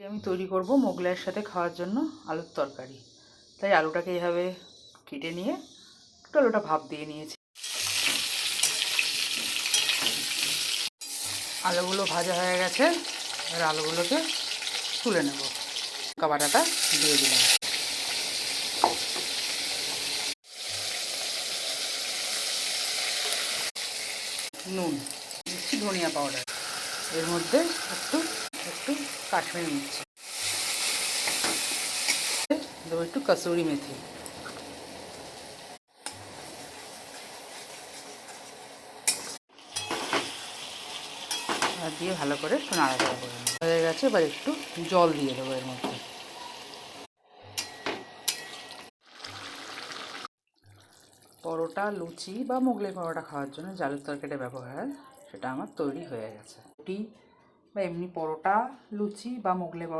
আমি তৈরি করব মোগলাইয়ের সাথে খাওয়ার জন্য আলুর তরকারি। তাই আলুটাকে এইভাবে কেটে নিয়ে একটু আলুটা ভাপ দিয়ে নিয়েছি। আলুগুলো ভাজা হয়ে গেছে, এবার আলুগুলোকে তুলে নেব। লঙ্কা বাটাটা দিয়ে দিলাম, নুন দিচ্ছি, ধনিয়া পাউডার, এর মধ্যে একটু একটু কাশ্মীরি মির্চি দেবো, একটু কসুরি মেথি। আর দিয়ে ভালো করে একটু নাড়াচাড়া করে নেব। হয়ে গেছে, এবার একটু জল দিয়ে দেবো এর মধ্যে। পরোটা, লুচি বা মোগলাই পরোটা খাওয়ার জন্য যে আলুর তরকারিটা ব্যবহার হয় সেটা আমার তৈরি হয়ে গেছে। রুটি বা এমনি পরোটা, লুচি বা মোগলাই